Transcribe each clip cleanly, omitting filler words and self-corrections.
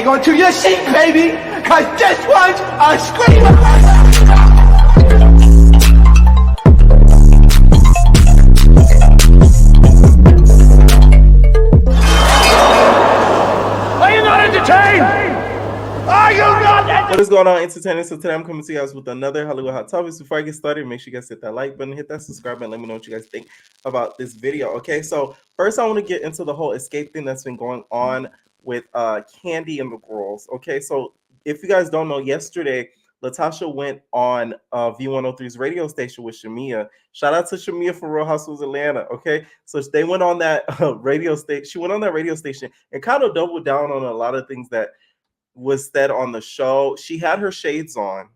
hang on to your seat, baby, cause this one's a screamer. What is going on, entertainers? So today I'm coming to you guys with another Hollywood Hot Topics. Before I get started, make sure you guys hit that like button, hit that subscribe button, let me know what you guys think about this video. Okay, so first I want to get into the whole Xscape thing that's been going on with Kandi and the girls. Okay, so if you guys don't know, yesterday Latasha went on V103's radio station with Shamia. Shout out to Shamia for Real Housewives Atlanta. Okay, so they went on that radio station. She went on that radio station and kind of doubled down on a lot of things that was said on the show. She had her shades on,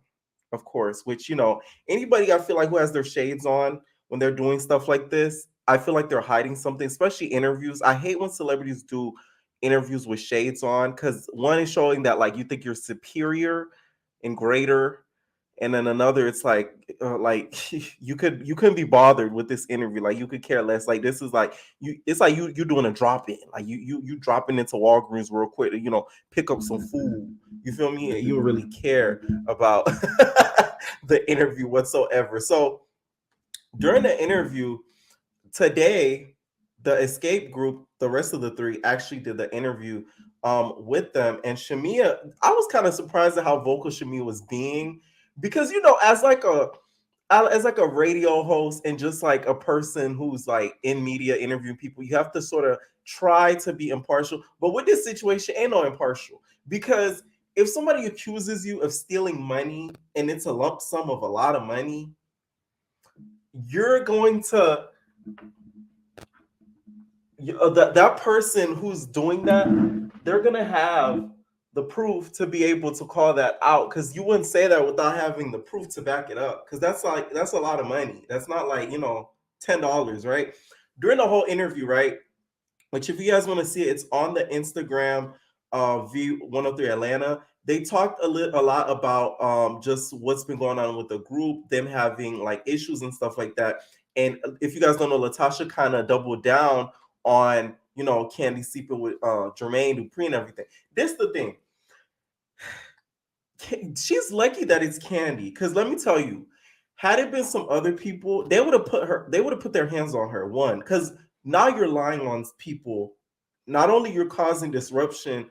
of course, which, you know, anybody I feel like who has their shades on when they're doing stuff like this, I feel like they're hiding something, especially interviews. I hate when celebrities do interviews with shades on, because one is showing that like you think you're superior and greater, and then another it's like you couldn't be bothered with this interview, like you could care less. Like this is like it's like you doing a drop in, like you dropping into Walgreens real quick to, you know, pick up some food, you feel me, and you don't really care about the interview whatsoever. So during the interview today, the Xscape group, the rest of the three actually did the interview with them, and Shamia, I was kind of surprised at how vocal Shamia was being, because, you know, as like a radio host and just like a person who's like in media interviewing people, you have to sort of try to be impartial. But with this situation, ain't no impartial, because if somebody accuses you of stealing money and it's a lump sum of a lot of money, you're going to that person who's doing that, they're gonna have the proof to be able to call that out, because you wouldn't say that without having the proof to back it up, because that's a lot of money. That's not like, you know, $10, right? During the whole interview, right, which if you guys want to see it, it's on the Instagram V103 Atlanta. They talked a lot about just what's been going on with the group, them having like issues and stuff like that. And if you guys don't know, Latasha kind of doubled down on, you know, Kandi sleeping with Jermaine Dupri and everything. This the thing. She's lucky that it's Kandi, because let me tell you, had it been some other people, they would have put their hands on her. One, because now you're lying on people. Not only you're causing disruption,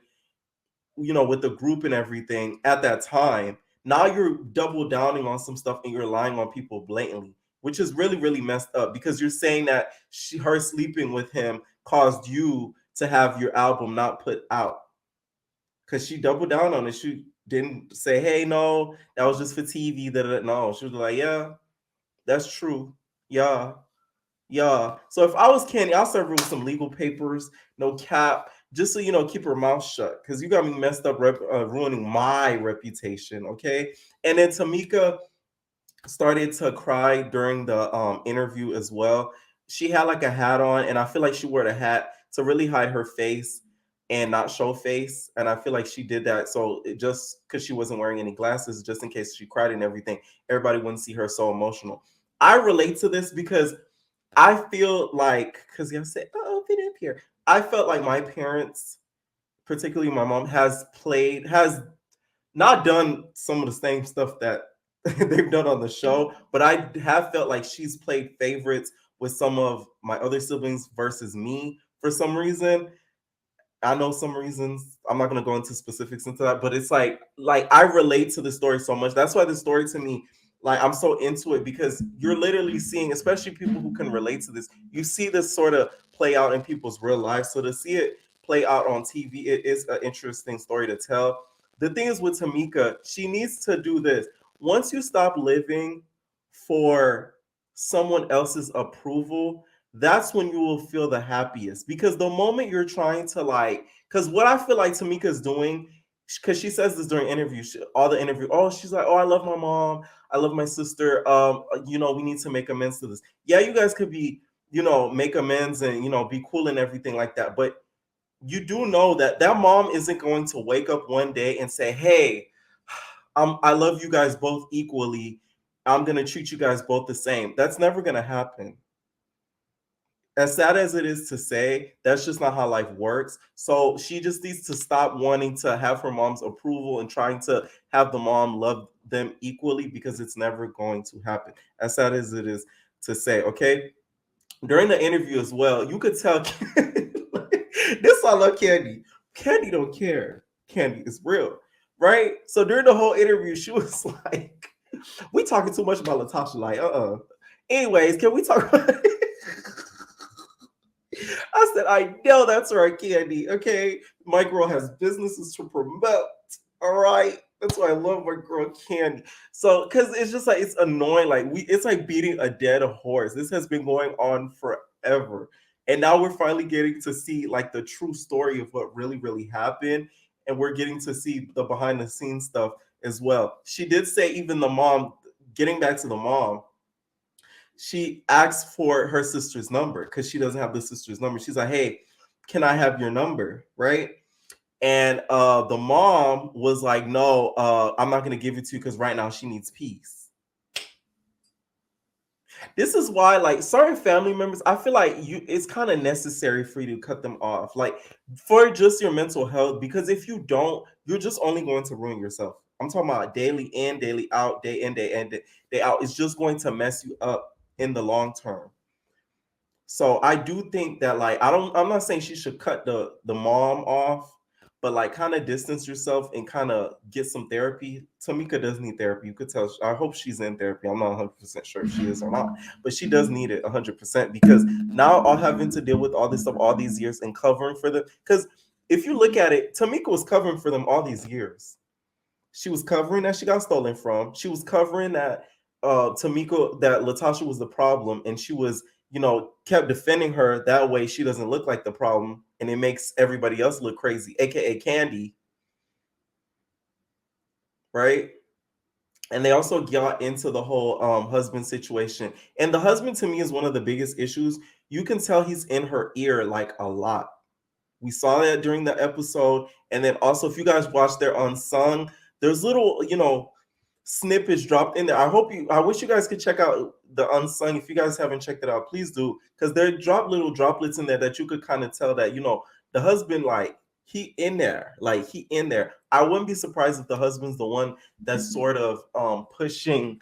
you know, with the group and everything at that time, now you're double downing on some stuff and you're lying on people blatantly, which is really, really messed up, because you're saying that her sleeping with him caused you to have your album not put out, because she doubled down on it. She didn't say, hey, no, that was just for TV. No, she was like, yeah, that's true. Yeah. So if I was Kandi, I'll serve her with some legal papers, no cap, just so, you know, keep her mouth shut, because you got me messed up, ruining my reputation, okay? And then Tamika started to cry during the interview as well. She had like a hat on, and I feel like she wore the hat to really hide her face and not show face. And I feel like she did that so just because she wasn't wearing any glasses, just in case she cried and everything, everybody wouldn't see her so emotional. I relate to this because I feel like, because y'all said, oh, fit up here. I felt like my parents, particularly my mom, has not done some of the same stuff that they've done on the show, but I have felt like she's played favorites with some of my other siblings versus me for some reason. I know some reasons. I'm not going to go into specifics into that, but it's like I relate to the story so much. That's why the story to me, like, I'm so into it, because you're literally seeing, especially people who can relate to this, you see this sort of play out in people's real lives. So to see it play out on TV, it is an interesting story to tell. The thing is with Tamika, she needs to do this. Once you stop living for someone else's approval, that's when you will feel the happiest. Because the moment you're trying to like, because what I feel like Tamika's doing, because she says this during interviews, all the interview, oh, she's like, oh, I love my mom, I love my sister, you know, we need to make amends to this. Yeah, you guys could be, you know, make amends and, you know, be cool and everything like that, but you do know that that mom isn't going to wake up one day and say, hey, I love you guys both equally, I'm going to treat you guys both the same. That's never going to happen. as sad as it is to say, that's just not how life works. So she just needs to stop wanting to have her mom's approval and trying to have the mom love them equally, because it's never going to happen. As sad as it is to say, okay? During the interview as well, you could tell this I love Kandi. Kandi don't care. Kandi is real, right? So during the whole interview, she was like, we talking too much about Latasha, like, Anyways, can we talk about I said, I know that's right, Kandi. Okay. My girl has businesses to promote. All right. That's why I love my girl Kandi. So, because it's just like it's annoying. Like it's like beating a dead horse. This has been going on forever. And now we're finally getting to see like the true story of what really, really happened. And we're getting to see the behind the scenes stuff as well. She did say even the mom, getting back to the mom, she asked for her sister's number because she doesn't have the sister's number. She's like, hey, can I have your number? Right. And the mom was like, no, I'm not going to give it to you because right now she needs peace. This is why, like, certain family members, I feel like it's kind of necessary for you to cut them off, like, for just your mental health. Because if you don't, you're just only going to ruin yourself. I'm talking about daily in, daily out, day in, day in, day out. It's just going to mess you up in the long term. So I do think that, like, I'm not saying she should cut the mom off, but like kind of distance yourself and kind of get some therapy. Tamika does need therapy. You could tell. I hope she's in therapy. I'm not 100% sure if she is or not, but she does need it 100%, because now all having to deal with all this stuff all these years and covering for them. Because if you look at it, Tamika was covering for them all these years. She was covering that she got stolen from. She was covering that Tamika, that Latasha was the problem, and she was, kept defending her. That way she doesn't look like the problem, and it makes everybody else look crazy, aka Kandi. Right? And they also got into the whole husband situation. And the husband, to me, is one of the biggest issues. You can tell he's in her ear like a lot. We saw that during the episode. And then also, if you guys watch their unsung, there's little, snippets dropped in there. I wish you guys could check out the unsung. If you guys haven't checked it out, please do, because there dropped little droplets in there that you could kind of tell that, the husband, like, he in there. I wouldn't be surprised if the husband's the one that's sort of pushing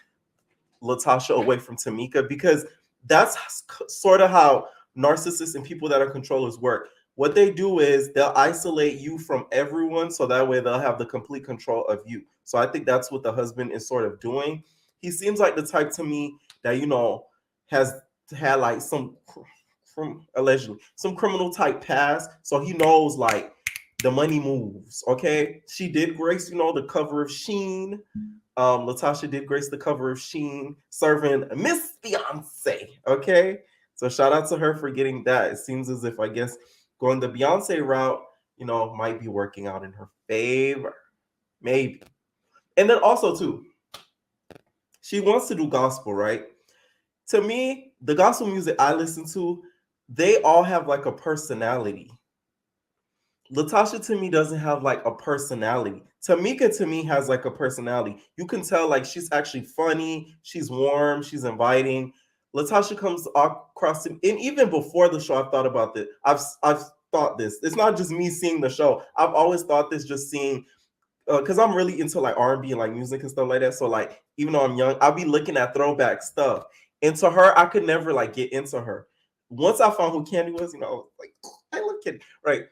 Latasha away from Tamika, because that's sort of how narcissists and people that are controllers work. What they do is they'll isolate you from everyone, so that way they'll have the complete control of you. So I think that's what the husband is sort of doing. He seems like the type to me that, has had like from allegedly some criminal type past. So he knows like the money moves. Okay. She did grace, the cover of Sheen. Latasha did grace the cover of Sheen, serving Miss Beyonce. Okay. So shout out to her for getting that. It seems as if, I guess, going the Beyonce route, might be working out in her favor. Maybe. And then also, too, she wants to do gospel, right? To me, the gospel music I listen to, they all have like a personality. Latasha, to me, doesn't have like a personality. Tamika, to me, has like a personality. You can tell like she's actually funny, she's warm, she's inviting. Latasha comes across to me, and even before the show, I've thought about this. I've thought this. It's not just me seeing the show. I've always thought this, just seeing, because I'm really into like R&B and like music and stuff like that. So like, even though I'm young, I'll be looking at throwback stuff. And to her, I could never like get into her. Once I found who Kandi was, like, I love Kandi, right?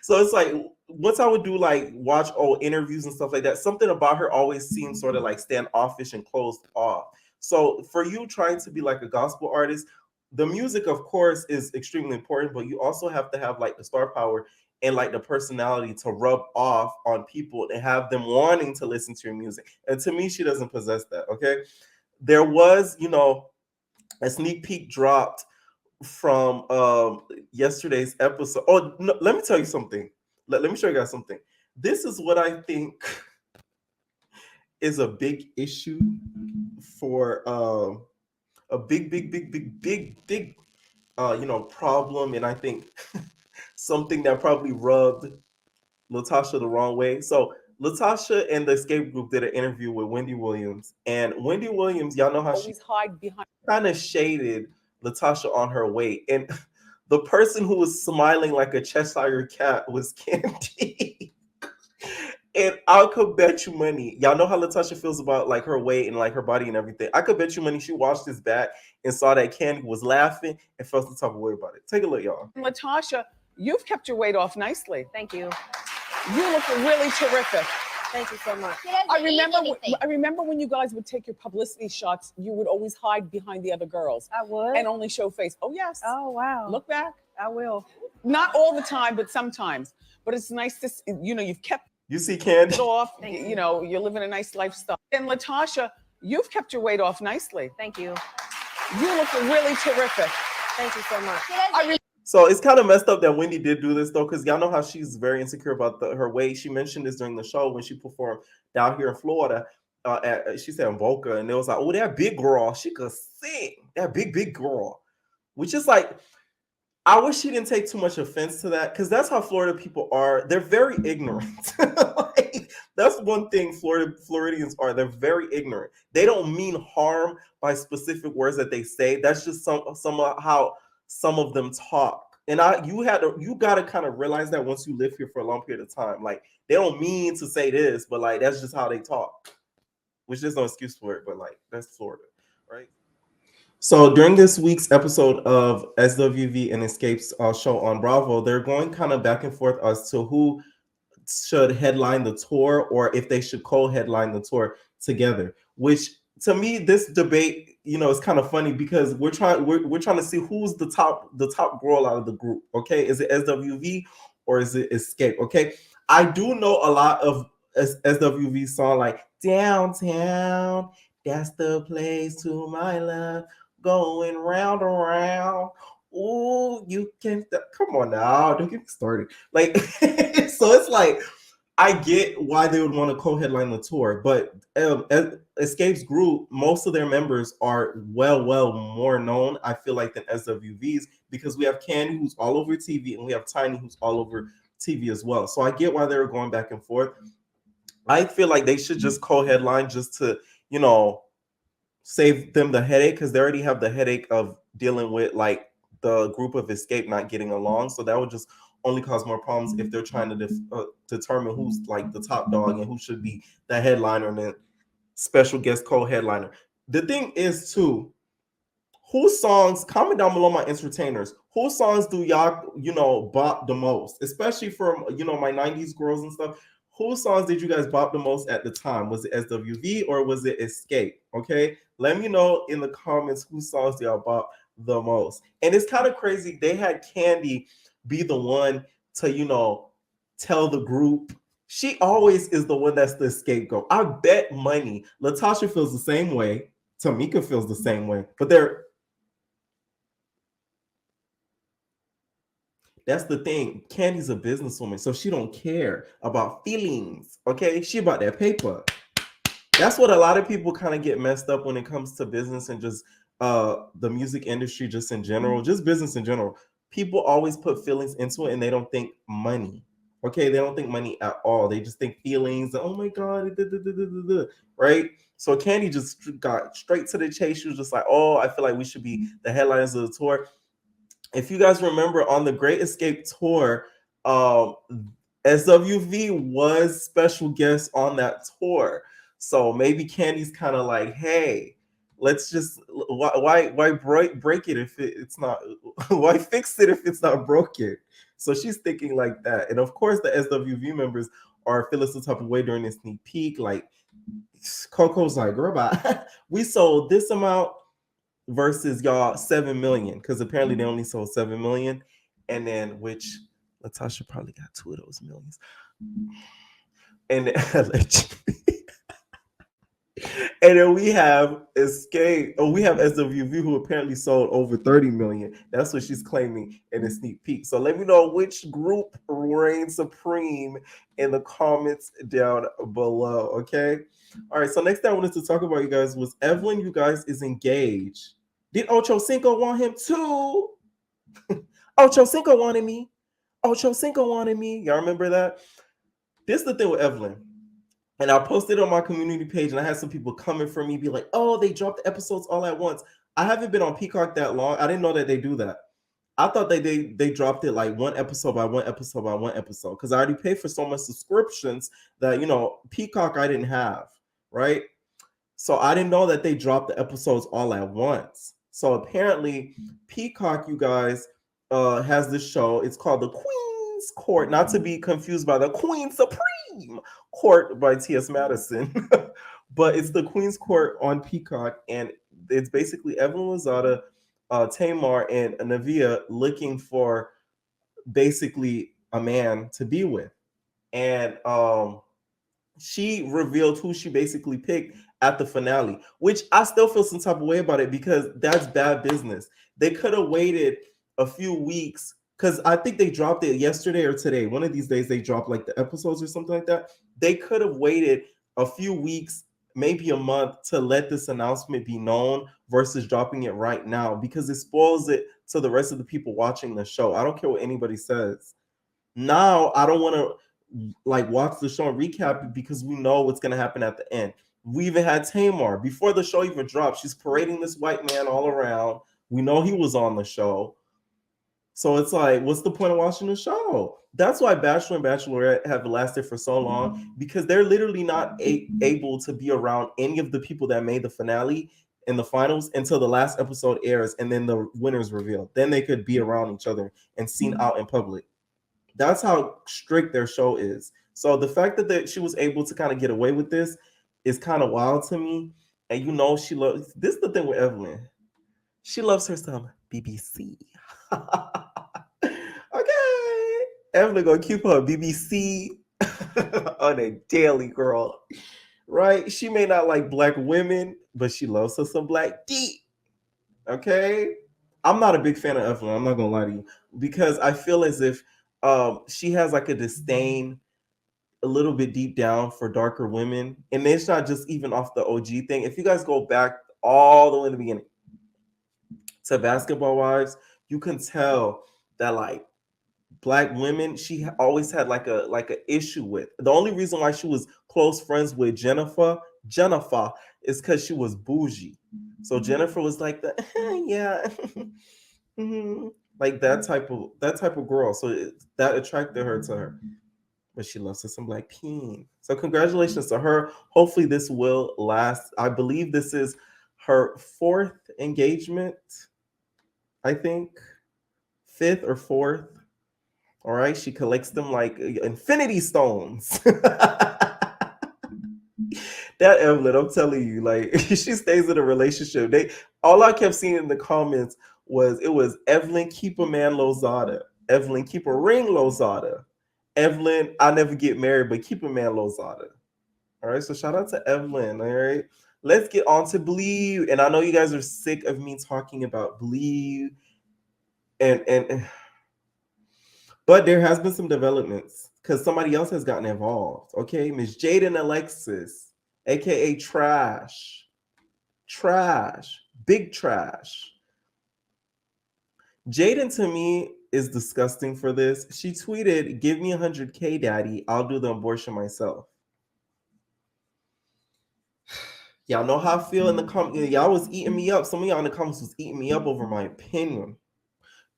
So it's like, once I would do like watch old interviews and stuff like that, something about her always seemed sort of like standoffish and closed off. So for you trying to be like a gospel artist, the music, of course, is extremely important, but you also have to have like the star power and like the personality to rub off on people and have them wanting to listen to your music. And to me, she doesn't possess that. Okay. There was, a sneak peek dropped from yesterday's episode. Oh, no, let me tell you something. Let me show you guys something. This is what I think is a big issue for a big problem, and I think something that probably rubbed Latasha the wrong way. So Latasha and the Xscape group did an interview with Wendy Williams, and Wendy Williams, y'all know how she always hide behind. kind of shaded Latasha on her way. And the person who was smiling like a Cheshire cat was Kandi. And I could bet you money. Y'all know how Latasha feels about like her weight and like her body and everything. I could bet you money she watched this back and saw that Kandi was laughing and felt some type of way about it. Take a look, y'all. Latasha, you've kept your weight off nicely. Thank you. You look really terrific. Thank you so much. I remember when you guys would take your publicity shots, you would always hide behind the other girls. I would. And only show face. Oh, yes. Oh, wow. Look back. I will. Not all the time, but sometimes. But it's nice to, you've kept You see Kandi? it off. You're living a nice lifestyle. And Latasha, you've kept your weight off nicely. Thank you. You look really terrific. Thank you so much. So it's kind of messed up that Wendy did do this though, because y'all know how she's very insecure about her weight. She mentioned this during the show when she performed down here in Florida. She said in Boca, and it was like, oh, that big girl, she could sing. That big girl, which is like, I wish she didn't take too much offense to that, because that's how Florida people are. They're very ignorant. Like, that's one thing Floridians are. They're very ignorant. They don't mean harm by specific words that they say. That's just how some of them talk. And you got to kind of realize that once you live here for a long period of time. Like, they don't mean to say this, but like that's just how they talk. Which is no excuse for it, but like that's Florida, right? So during this week's episode of SWV and Xscape's show on Bravo, they're going kind of back and forth as to who should headline the tour or if they should co-headline the tour together. Which to me, this debate, is kind of funny because we're trying to see who's the top girl out of the group. Okay, is it SWV or is it Xscape? Okay, I do know a lot of SWV song like Downtown. That's the place to my love. Going round and round. Ooh, you can come on now. Don't get me started. Like, so it's like I get why they would want to co-headline the tour, but Xscape's group, most of their members are well more known, I feel like, than SWV's, because we have Kandi, who's all over TV, and we have Tiny, who's all over TV as well. So I get why they were going back and forth. I feel like they should just co-headline just to, save them the headache, because they already have the headache of dealing with like the group of Xscape not getting along. So that would just only cause more problems if they're trying to determine who's like the top dog and who should be the headliner and then special guest co-headliner. The thing is too, whose songs, comment down below, my entertainers, whose songs do y'all, bop the most, especially from, my 90s girls and stuff. Whose songs did you guys bop the most at the time? Was it SWV or was it Xscape? Okay, let me know in the comments whose songs do y'all bop the most. And it's kind of crazy. They had Kandi be the one to, tell the group. She always is the one that's the scapegoat. I bet money Latasha feels the same way. Tamika feels the same way. But that's the thing. Kandi's a businesswoman, so she don't care about feelings. Okay, she about that paper. That's what a lot of people kind of get messed up when it comes to business and just the music industry, just in general, just business in general. People always put feelings into it, and they don't think money. Okay, they don't think money at all. They just think feelings. Oh my god, right? So Kandi just got straight to the chase. She was just like, "Oh, I feel like we should be the headliners of the tour." If you guys remember, on the Great Xscape tour, SWV was special guest on that tour. So maybe Kandi's kind of like, hey, let's just why break it if it's not why fix it if it's not broken? So she's thinking like that. And of course, the SWV members are feeling some type of way during this sneak peek. Like Coco's like, girl, bye. We sold this amount versus y'all 7 million, because apparently they only sold 7 million, and then which Latasha probably got 2 of those millions, and and then we have Xscape, we have SWV, who apparently sold over 30 million. That's what she's claiming in a sneak peek. So let me know which group reigns supreme in the comments down below. Okay, all right, so next thing I wanted to talk about, you guys, was Evelyn, you guys, is engaged. Did Ocho Cinco want him too? Ocho Cinco wanted me. Ocho Cinco wanted me. Y'all remember that? This is the thing with Evelyn. And I posted it on my community page, and I had some people coming for me, be like, oh, they dropped the episodes all at once. I haven't been on Peacock that long. I didn't know that they do that. I thought they dropped it like one episode by one episode by one episode because I already paid for so much subscriptions that Peacock I didn't have, right? So I didn't know that they dropped the episodes all at once. So apparently Peacock, you guys, has this show. It's called The Queen's Court, not to be confused by The Queen Supreme Court by T.S. Madison, but it's The Queen's Court on Peacock, and it's basically Evelyn Lozada, Tamar, and Navia looking for basically a man to be with. And she revealed who she basically picked at the finale, which I still feel some type of way about it because that's bad business. They could have waited a few weeks because I think they dropped it yesterday or today. One of these days they dropped like the episodes or something like that. They could have waited a few weeks, maybe a month, to let this announcement be known versus dropping it right now because it spoils it to the rest of the people watching the show. I don't care what anybody says. Now I don't want to like watch the show and recap it because we know what's going to happen at the end. We even had Tamar before the show even dropped. She's parading this white man all around. We know he was on the show. So it's like, what's the point of watching the show? That's why Bachelor and Bachelorette have lasted for so long because they're literally not able to be around any of the people that made the finale in the finals until the last episode airs and then the winners revealed. Then they could be around each other and seen out in public. That's how strict their show is. So the fact that she was able to kind of get away with this is kind of wild to me. And she loves, this is the thing with Evelyn. She loves her some BBC. Okay. Evelyn gonna keep her BBC on a daily, girl. Right? She may not like black women, but she loves her some black D. Okay? I'm not a big fan of Evelyn. I'm not gonna lie to you. Because I feel as if she has like a disdain a little bit deep down for darker women. And it's not just even off the OG thing. If you guys go back all the way in the beginning to Basketball Wives, you can tell that like black women, she always had like a issue with. The only reason why she was close friends with Jennifer is because she was bougie. So Jennifer was like yeah. Like that type of girl. So that attracted her to her. But she loves her some black peen. So congratulations to her. Hopefully this will last. I believe this is her 4th engagement. I think 5th or 4th. All right. She collects them like infinity stones. That Evelyn, I'm telling you, like she stays in a relationship. All I kept seeing in the comments was Evelyn, keep a man Lozada. Evelyn, keep a ring Lozada. Evelyn, I never get married, but keep a man Lozada. All right, so shout out to Evelyn. All right, let's get on to Believe. And I know you guys are sick of me talking about Believe, but there has been some developments because somebody else has gotten involved. Okay, Miss Jaidyn Alexis, aka Trash, Big Trash. Jaidyn to me is disgusting for this. She tweeted, "Give me 100K, daddy. I'll do the abortion myself." Y'all know how I feel in the comments. Y'all was eating me up. Some of y'all in the comments was eating me up over my opinion.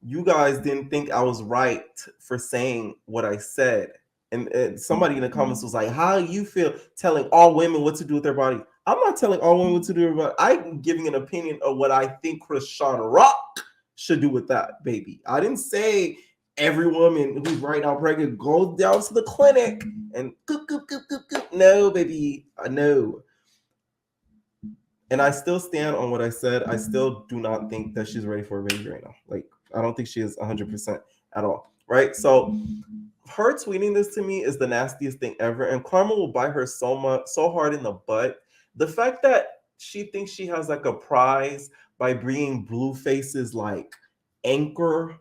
You guys didn't think I was right for saying what I said. And somebody in the comments was like, how do you feel telling all women what to do with their body? I'm not telling all women what to do with their body. I'm giving an opinion of what I think Krishan Rock should do with that baby. I didn't say every woman who's right now pregnant goes down to the clinic and goop, goop, goop, goop, goop. No, baby, no. And I still stand on what I said. I still do not think that she's ready for a baby right now. Like, I don't think she is 100% at all, right? So her tweeting this to me is the nastiest thing ever. And karma will bite her so hard in the butt. The fact that she thinks she has like a prize by bringing Blueface's like anchor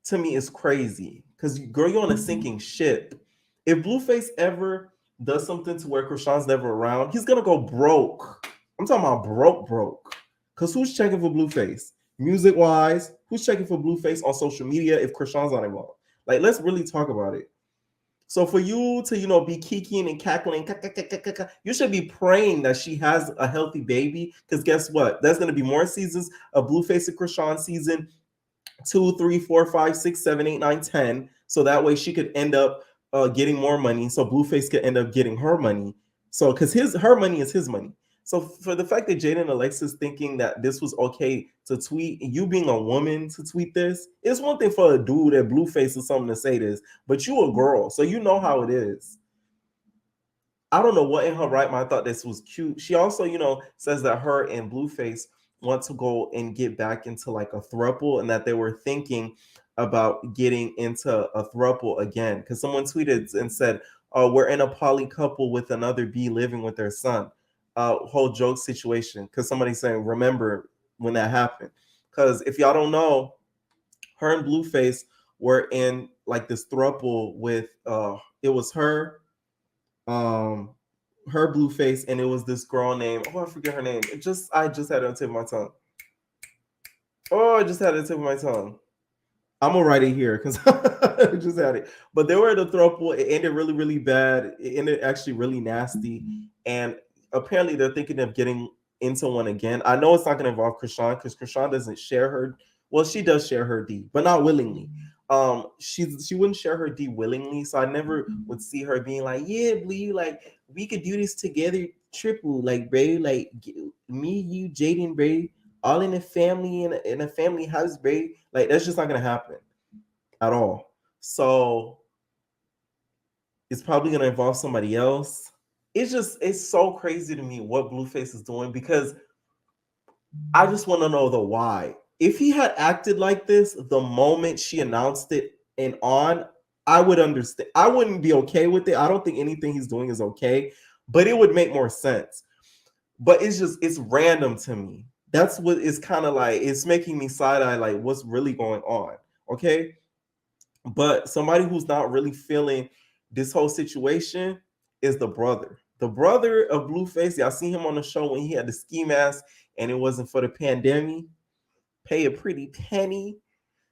to me is crazy. Because girl, you're on a sinking ship. If Blueface ever does something to where Krishan's never around, he's gonna go broke. I'm talking about broke. Because who's checking for Blueface? Music-wise, who's checking for Blueface on social media if Krishan's not involved? Like, let's really talk about it. So for you to, be kikiing and cackling, you should be praying that she has a healthy baby. Because guess what? There's going to be more seasons of Blueface and Krishan season 2, 3, 4, 5, 6, 7, 8, 9, 10. So that way she could end up getting more money. So Blueface could end up getting her money. So because her money is his money. So for the fact that Jaidyn and Alexis thinking that this was okay to tweet, you being a woman to tweet this, it's one thing for a dude at Blueface or something to say this, but you a girl, so you know how it is. I don't know what in her right mind thought this was cute. She also, says that her and Blueface want to go and get back into like a throuple, and that they were thinking about getting into a throuple again. Because someone tweeted and said, "Oh, we're in a poly couple with another B living with their son." Whole joke situation. Because somebody's saying, "Remember when that happened?" Because if y'all don't know, her and Blueface were in like this throuple with it was her, Blueface, and it was this girl named, I forget her name. I just had it on the tip of my tongue. I just had it on the tip of my tongue. I'm gonna write it here because I just had it. But they were at a throuple. It ended really, really bad. It ended actually really nasty. And apparently they're thinking of getting into one again. I know it's not gonna involve Krishan because Krishan doesn't share her. Well, she does share her D, but not willingly. She wouldn't share her D willingly, so I never would see her being like, "Yeah, Blue, like we could do this together, triple, like, bro, like me, you, Jaidyn, bro, all in a family in a family house, bro." Like that's just not gonna happen at all. So it's probably gonna involve somebody else. It's so crazy to me what Blueface is doing, because I just want to know the why. If he had acted like this the moment she announced it and on, I would understand. I wouldn't be okay with it. I don't think anything he's doing is okay, but it would make more sense. But it's random to me. That's what it's kind of like. It's making me side eye, like what's really going on. Okay. But somebody who's not really feeling this whole situation is the brother. The brother of Blueface. Y'all seen him on the show when he had the ski mask and it wasn't for the pandemic. Pay a pretty penny.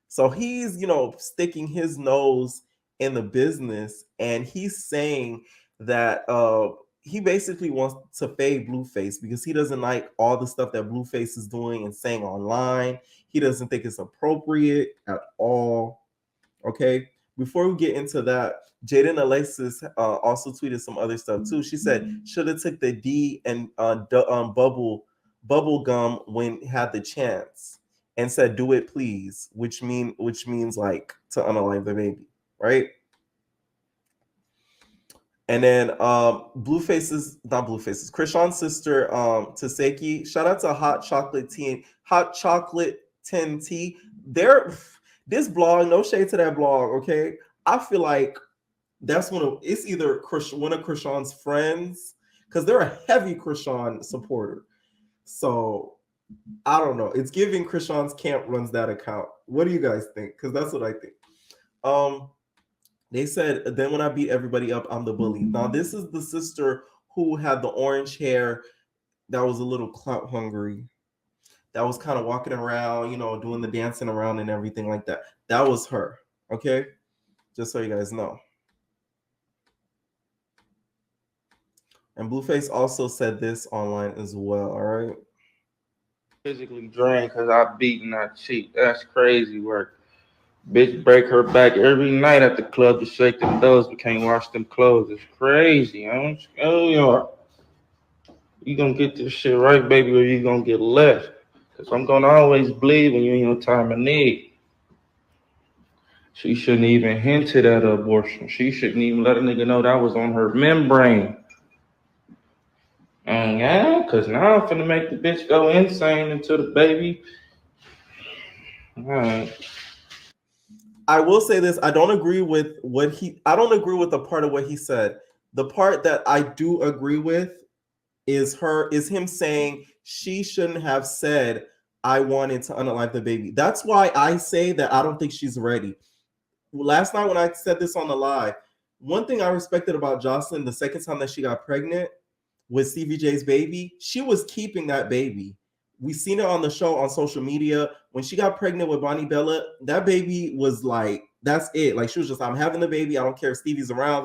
So he's, sticking his nose in the business, and he's saying that he basically wants to fade Blueface because he doesn't like all the stuff that Blueface is doing and saying online. He doesn't think it's appropriate at all. Okay. Before we get into that, Jaidyn Alexis also tweeted some other stuff too. She said should have took the D and bubble gum when had the chance, and said do it please, which means like to unalive the baby, right? And then Blueface's not Blueface's Krishan's sister Taseki, shout out to Hot Chocolate 10 Tea. They're this blog, no shade to that blog, okay? I feel like that's it's either one of Krishan's friends, because they're a heavy Krishan supporter. So I don't know. It's giving Krishan's camp runs that account. What do you guys think? Because that's what I think. They said, then when I beat everybody up, I'm the bully. Now, this is the sister who had the orange hair that was a little clout hungry, that was kind of walking around, doing the dancing around and everything like that. That was her, okay? Just so you guys know. And Blueface also said this online as well, all right? Physically drained because I beaten that cheek. That's crazy work. Bitch break her back every night at the club to shake them doors, but can't wash them clothes. It's crazy. You gonna get this shit right, baby, or you gonna get left. Because I'm gonna always bleed when you're in your time of need. She shouldn't even hinted at abortion. She shouldn't even let a nigga know that was on her membrane. And yeah, because now I'm finna make the bitch go insane until the baby. All right. I will say this. I don't agree with the part of what he said. The part that I do agree with is him saying she shouldn't have said, I wanted to unalive the baby. That's why I say that I don't think she's ready. Last night when I said this on the live, one thing I respected about Jocelyn, the second time that she got pregnant with CVJ's baby, she was keeping that baby. We seen it on the show on social media. When she got pregnant with Bonnie Bella, that baby was like That's it. Like she was just, I'm having the baby. I don't care if Stevie's around.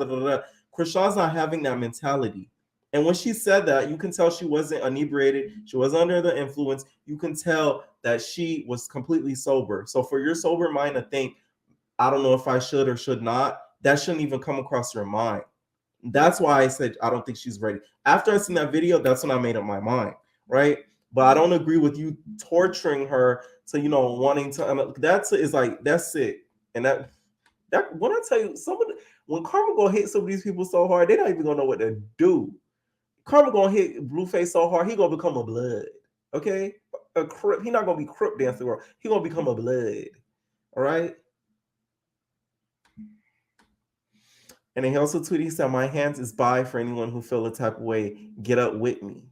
Krishan's not having that mentality. And when she said that, you can tell she wasn't inebriated. She wasn't under the influence. You can tell that she was completely sober. So for your sober mind to think, I don't know if I should or should not, that shouldn't even come across your mind. That's why I said I don't think she's ready. After I seen that video, that's when I made up my mind, right? But I don't agree with you torturing her to, wanting to. That's it. And that when I tell you, when Karma gonna hit some of these people so hard, they not even gonna know what to do. Karma gonna hit Blueface so hard, he gonna become a blood. Okay, a crip. He not gonna be crip dancing around. He gonna become a blood. All right. And then he also tweeted, he said, my hands is by for anyone who feel the type of way. Get up with me.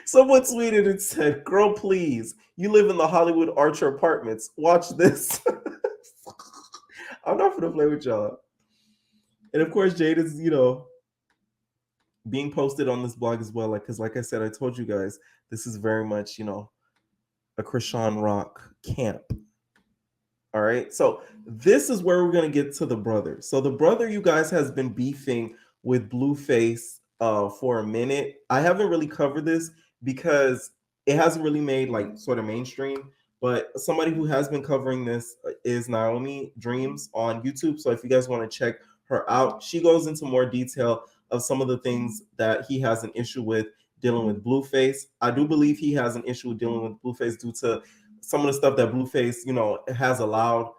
Someone tweeted and said, girl, please, you live in the Hollywood Archer Apartments. Watch this. I'm not going to play with y'all. And of course, Jaidyn's, being posted on this blog as well. Because like I said, I told you guys, this is very much, a Krishan Rock camp. All right, so this is where we're going to get to the brother. So the brother, you guys, has been beefing with Blueface for a minute. I haven't really covered this because it hasn't really made sort of mainstream, but somebody who has been covering this is Naomi Dreams on YouTube. So if you guys want to check her out, she goes into more detail of some of the things that he has an issue with dealing with Blueface. I do believe he has an issue with dealing with Blueface due to some of the stuff that Blueface, has allowed,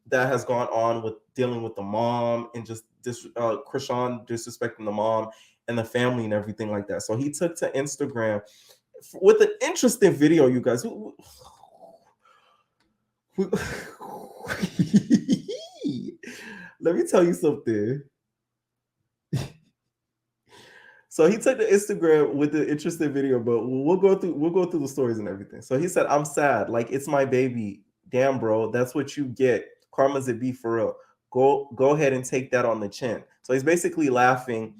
that has gone on with dealing with the mom and just Krishan disrespecting the mom and the family and everything like that. So he took to Instagram with an interesting video, you guys. Let me tell you something. So he took the Instagram with the interesting video, but we'll go through the stories and everything. So he said, I'm sad. It's my baby. Damn, bro. That's what you get. Karma's a B for real. Go ahead and take that on the chin. So he's basically laughing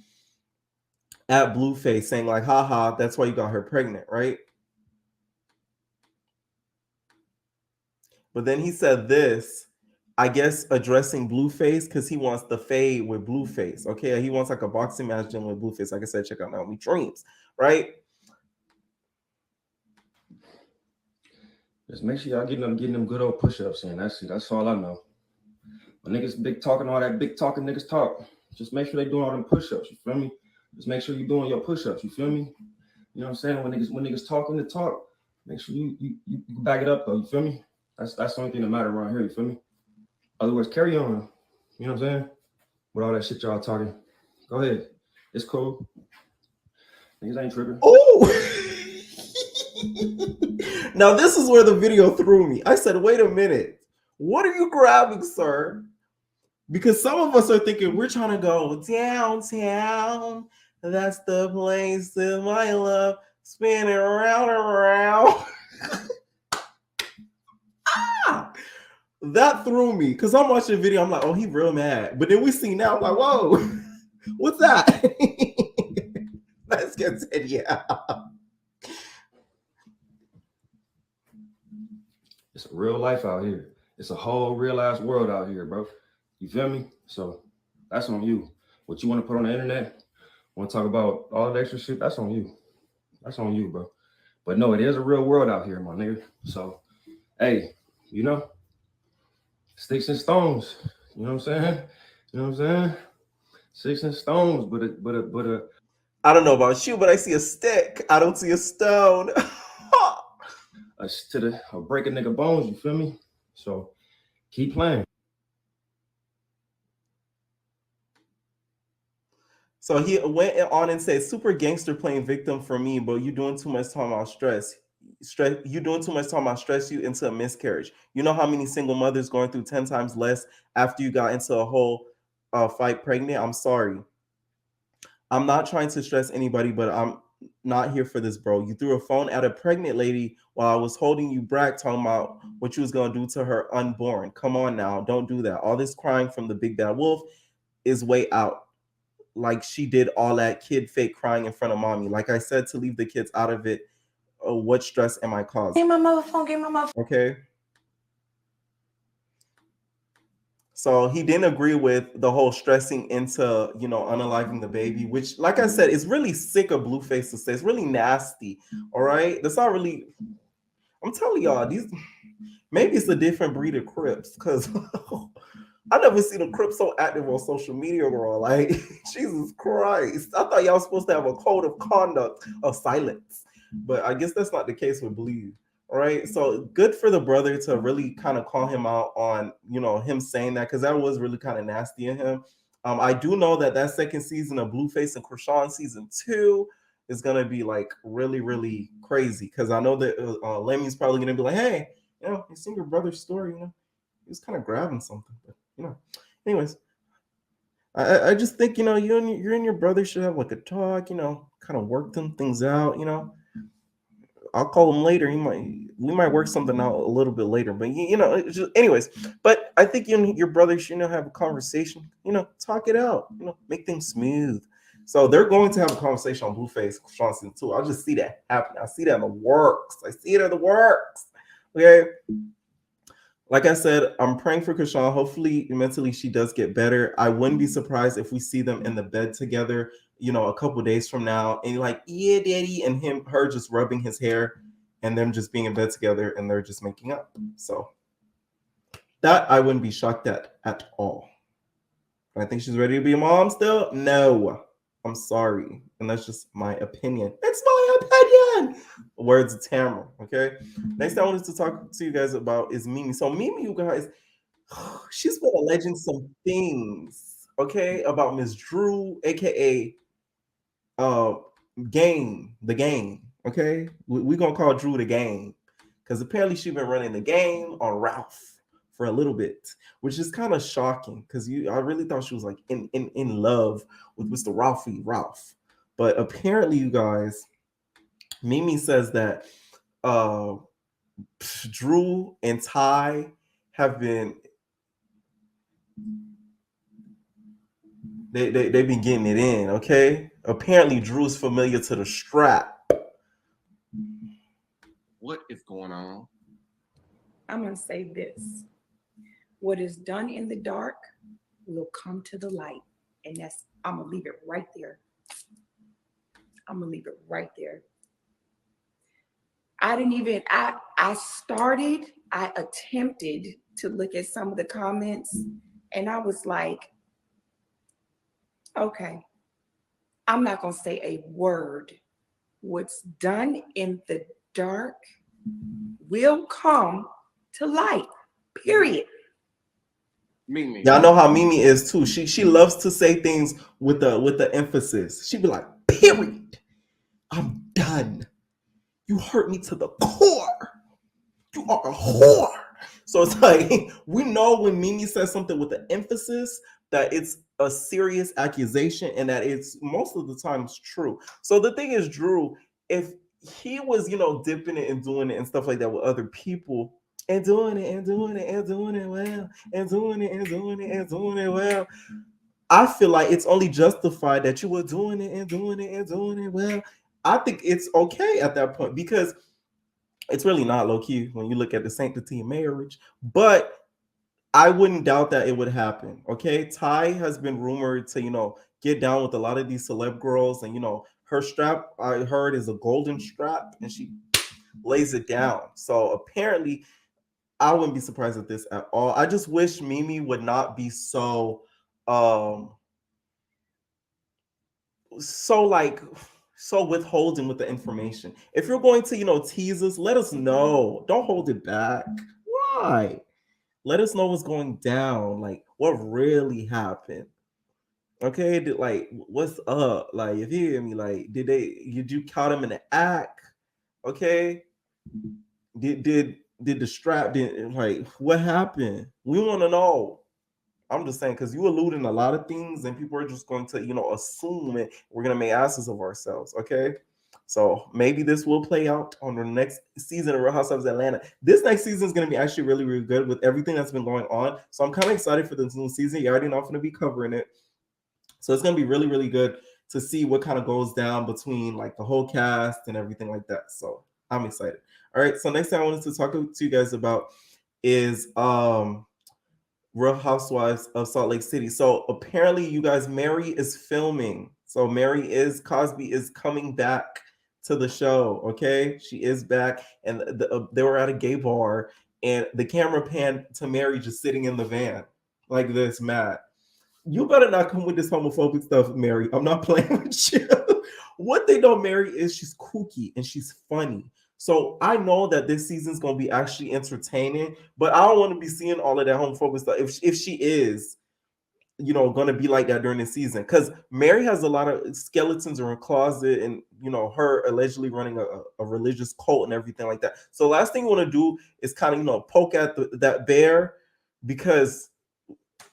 at Blueface, saying haha, that's why you got her pregnant, right? But then he said this, I guess addressing Blueface because he wants the fade with Blueface. Okay, he wants a boxing match with Blueface. Like I said, check out Naomi Dreams, right? Just make sure y'all getting them good old push-ups in. That's all I know. When niggas big talking, all that big talking niggas talk, just make sure they doing all them push-ups. You feel me? Just make sure you're doing your push-ups. You feel me? You know what I'm saying? When niggas talking the talk, make sure you back it up though. You feel me? That's the only thing that matter around here. You feel me? Other words, carry on. You know what I'm saying? With all that shit y'all talking. Go ahead. It's cool. Niggas ain't tripping. Oh! Now this is where the video threw me. I said, wait a minute. What are you grabbing, sir? Because some of us are thinking we're trying to go downtown. That's the place that my love spinning around and around. That threw me because I'm watching the video. I'm like, oh, he real mad. But then we see now, I'm like, whoa, what's that? Let's get to yeah. It's a real life out here. It's a whole real ass world out here, bro. You feel me? So that's on you. What you want to put on the internet, want to talk about all the extra shit, that's on you. That's on you, bro. But no, it is a real world out here, my nigga. So, hey, sticks and stones. You know what I'm saying? You know what I'm saying? Sticks and stones, but a I don't know about you, but I see a stick. I don't see a stone. a break a nigga bones, you feel me? So keep playing. So he went on and said, super gangster playing victim for me, but you doing too much talking about stress. You doing too much talking about stress you into a miscarriage. You know how many single mothers going through 10 times less after you got into a whole fight pregnant? I'm sorry. I'm not trying to stress anybody, but I'm not here for this, bro. You threw a phone at a pregnant lady while I was holding you back, talking about what you was going to do to her unborn. Come on now. Don't do that. All this crying from the big bad wolf is way out. Like she did all that kid fake crying in front of mommy. Like I said, to leave the kids out of it. what stress am I causing? Give my mother phone. Give my mother. Okay. So he didn't agree with the whole stressing into, you know, unaliving the baby, which, like I said, is really sick of Blueface to say. It's really nasty. All right. That's not really, I'm telling y'all, maybe it's a different breed of Crips, because I never seen a Crip so active on social media, bro. Like, Jesus Christ. I thought y'all was supposed to have a code of conduct of silence, but I guess that's not the case with Blue. All right, so good for the brother to really kind of call him out on, you know, him saying that, because that was really kind of nasty in him. I do know that second season of Blueface and Krishan season 2 is gonna be like really, really crazy, because I know that Lemmy's probably gonna be like, hey, you know, you seen your brother's story, you know, he was kind of grabbing something, but you know, anyways, I just think, you know, you and your brother should have like a talk, you know, kind of work them things out, you know. I'll call him later. We might work something out a little bit later, but you know, it's just, anyways. But I think you and your brother should, you know, have a conversation. You know, talk it out. You know, make things smooth. So they're going to have a conversation on Blueface Season 2. I'll just see that happen. I see that in the works. Okay. Like I said, I'm praying for Krishan. Hopefully, mentally, she does get better. I wouldn't be surprised if we see them in the bed together, you know, a couple days from now, and like, yeah, daddy, and her just rubbing his hair, and them just being in bed together, and they're just making up. So that I wouldn't be shocked at all. I think she's ready to be a mom still. No, I'm sorry, and that's just my opinion. It's my opinion. Words of Tamara. Okay. Next thing I wanted to talk to you guys about is Mimi. So Mimi, you guys, she's been alleging some things, okay, about Miss Drew, aka the game. Okay, we're gonna call Drew the game, because apparently she's been running the game on Ralph for a little bit, which is kind of shocking, because I really thought she was like in love with Mr. Ralph. But apparently, you guys, Mimi says that Drew and Ty have been they've been getting it in, okay? Apparently Drew's familiar to the strap. What is going on? I'm going to say this. What is done in the dark will come to the light. And I'm going to leave it right there. I attempted to look at some of the comments, and I was like, okay, I'm not going to say a word. What's done in the dark will come to light, period. Mimi. Y'all know how Mimi is too. She loves to say things with the emphasis. She'd be like, period. I'm done. You hurt me to the core. You are a whore. So it's like, we know when Mimi says something with the emphasis that it's a serious accusation, and that it's most of the times true. So the thing is, Drew, if he was, you know, dipping it and doing it and stuff like that with other people, and doing it well, I feel like it's only justified that you were doing it well. I think it's okay at that point, because it's really not low-key when you look at the sanctity of marriage, but I wouldn't doubt that it would happen. Okay, Ty has been rumored to, you know, get down with a lot of these celeb girls, and you know, her strap, I heard, is a golden strap, and she lays it down. So apparently, I wouldn't be surprised at this at all. I just wish Mimi would not be so withholding with the information. If you're going to, you know, tease us, let us know. Don't hold it back. Why? Let us know what's going down, like what really happened. Okay, like what's up? Like, if you hear me, like, did you caught them in the act? Okay, did the strap, like, what happened? We want to know. I'm just saying, because you alluding a lot of things, and people are just going to, you know, assume it. We're gonna make asses of ourselves. Okay, so maybe this will play out on the next season of Real Housewives of Atlanta. This next season is going to be actually really, really good with everything that's been going on. So I'm kind of excited for this new season. You already know I'm going to be covering it. So it's going to be really, really good to see what kind of goes down between like the whole cast and everything like that. So I'm excited. All right, so next thing I wanted to talk to you guys about is Real Housewives of Salt Lake City. So apparently, you guys, Mary is filming. So Cosby is coming back to the show. Okay, she is back, and they were at a gay bar, and the camera panned to Mary just sitting in the van like this, mad. You better not come with this homophobic stuff, Mary. I'm not playing with you. What they know, Mary, is she's kooky and she's funny. So I know that this season's gonna be actually entertaining, but I don't want to be seeing all of that homophobic stuff. If she is, gonna be like that during the season, because Mary has a lot of skeletons in her closet, and her allegedly running a religious cult and everything like that. So last thing you want to do is kind of poke at that bear, because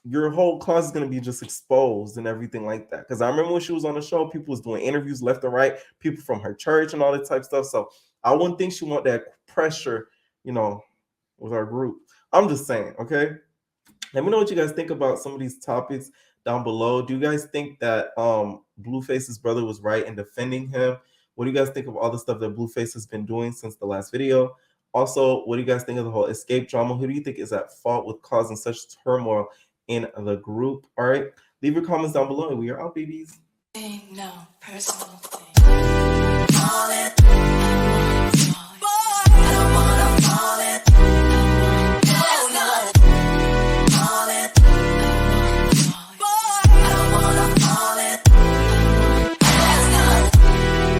your whole closet is going to be just exposed and everything like that. Because I remember when she was on the show, people was doing interviews left and right, people from her church and all that type of stuff. So I wouldn't think she want that pressure, with our group. I'm just saying, okay? Let me know what you guys think about some of these topics down below. Do you guys think that Blueface's brother was right in defending him? What do you guys think of all the stuff that Blueface has been doing since the last video? Also, what do you guys think of the whole Xscape drama? Who do you think is at fault with causing such turmoil in the group? All right, leave your comments down below, and we are out, babies. No personal thing.